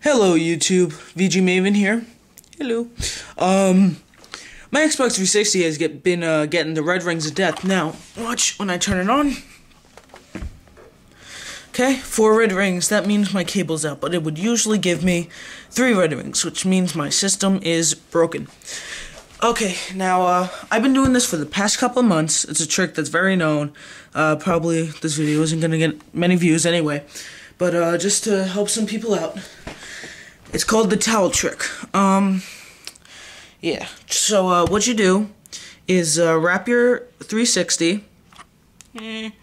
Hello YouTube, VG Maven here. Hello. My Xbox 360 has been getting the red rings of death. Now, watch when I turn it on. Okay, 4 red rings, that means my cable's out, but it would usually give me 3 red rings, which means my system is broken. Okay, now, I've been doing this for the past couple of months. It's a trick that's very known. Probably this video isn't gonna get many views anyway, but just to help some people out. It's called the towel trick. Yeah. So what you do is wrap your 360. Wrap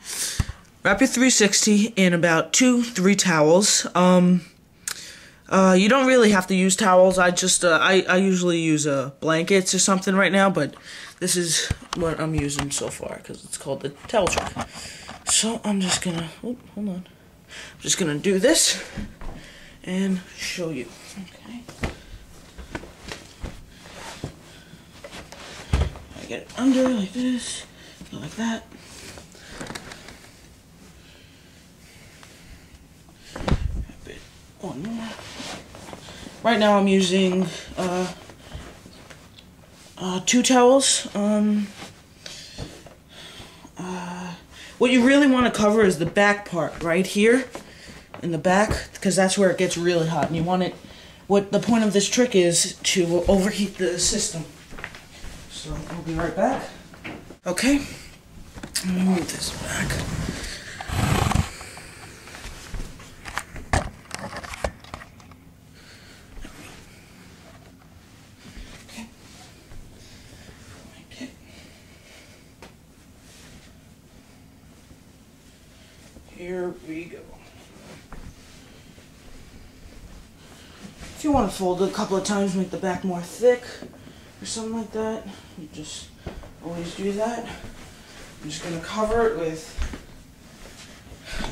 your 360 in about 2-3 towels. You don't really have to use towels. I usually use blankets or something right now, but this is what I'm using so far because it's called the towel trick. So I'm just gonna hold on. I'm just gonna do this and show you. Okay. I get it under like this, go like that. A bit one more. Right now I'm using 2 towels. What you really want to cover is the back part right here. In the back, because that's where it gets really hot, and you want it. What the point of this trick is to overheat the system. So I'll be right back. Okay, I'm gonna move this back. Okay. Okay. Here we go. If you want to fold it a couple of times, make the back more thick or something like that, you just always do that. I'm just going to cover it with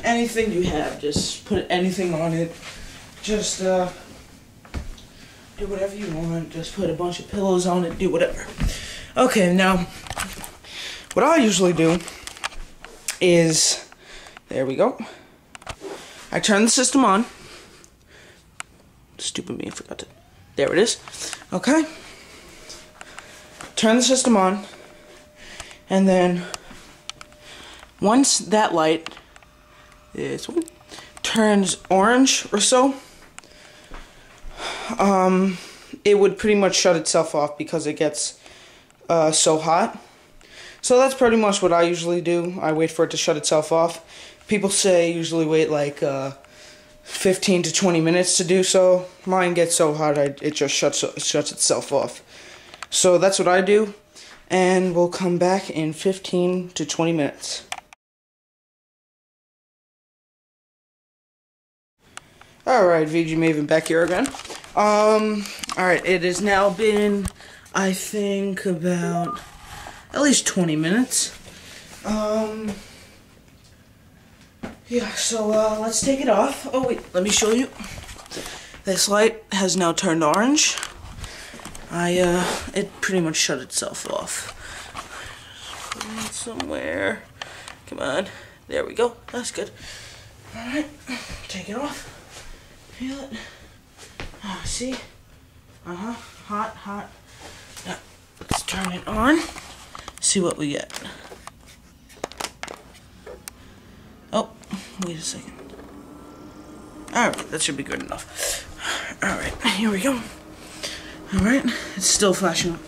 anything you have. Just put anything on it. Just do whatever you want. Just put a bunch of pillows on it. Do whatever. Okay, now, what I usually do is, there we go. I turn the system on. Stupid me, I forgot to. There it is. Okay. Turn the system on. And then, once that light, this one, turns orange or so, it would pretty much shut itself off because it gets so hot. So that's pretty much what I usually do. I wait for it to shut itself off. People say usually wait like 15 to 20 minutes to do so. Mine gets so hot it just shuts itself off. So that's what I do, and we'll come back in 15 to 20 minutes. Alright, VG Maven back here again. Alright, it has now been, I think, about at least 20 minutes. Yeah, so let's take it off. Oh wait, let me show you. This light has now turned orange. It pretty much shut itself off. Put it somewhere. Come on. There we go. That's good. Alright, take it off. Feel it. See? Hot, hot. Now, let's turn it on. See what we get. Oh, wait a second. Alright, that should be good enough. Alright, here we go. Alright, it's still flashing.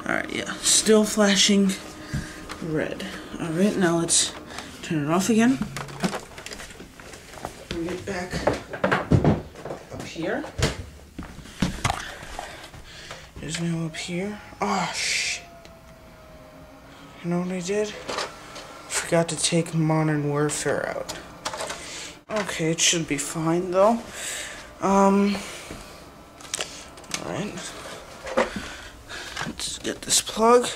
Alright, yeah, still flashing red. Alright, now let's turn it off again. Bring it back up here. It's now up here. Oh, shit. You know what I did? Forgot to take Modern Warfare out. Okay, it should be fine though. Alright. Let's get this plug.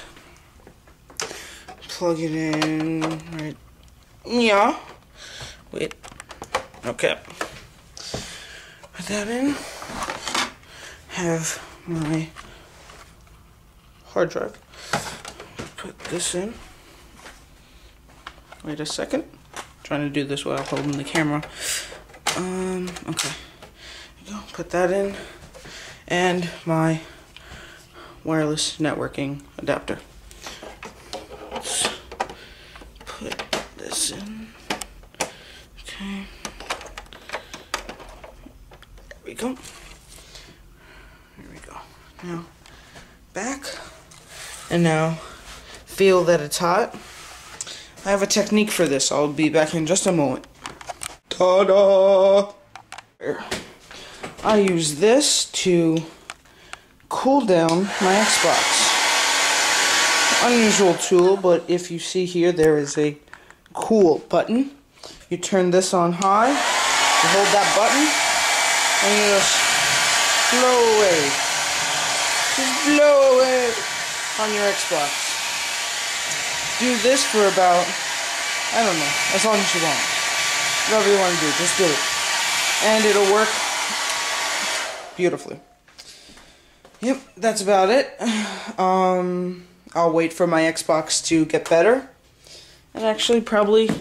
Plug it in right. Yeah. Wait. Okay. Put that in. Have my hard drive. Put this in. Wait a second. Trying to do this while holding the camera. Okay. There you go. Put that in. And my wireless networking adapter. Let's put this in. Okay. There we go. There we go. Now, back. And now, feel that it's hot. I have a technique for this. I'll be back in just a moment. Ta-da! I use this to cool down my Xbox. Unusual tool, but if you see here, there is a cool button. You turn this on high, you hold that button, and you just blow away. Just blow away on your Xbox. Do this for about, I don't know, as long as you want. Whatever you want to do, just do it. And it'll work beautifully. Yep, that's about it. I'll wait for my Xbox to get better. And actually probably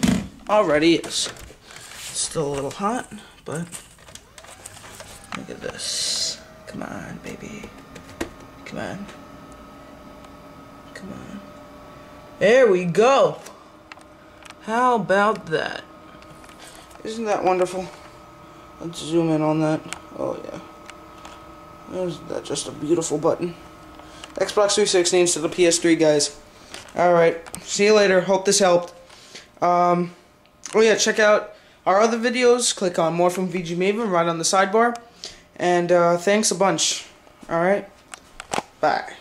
already is. It's still a little hot, but look at this. Come on, baby. Come on. Come on. There we go. How about that? Isn't that wonderful? Let's zoom in on that. Oh yeah. Isn't that just a beautiful button? Xbox 360 instead of PS3, guys. Alright. See you later. Hope this helped. Oh yeah, check out our other videos. Click on More from VG Maven right on the sidebar. And thanks a bunch. Alright. Bye.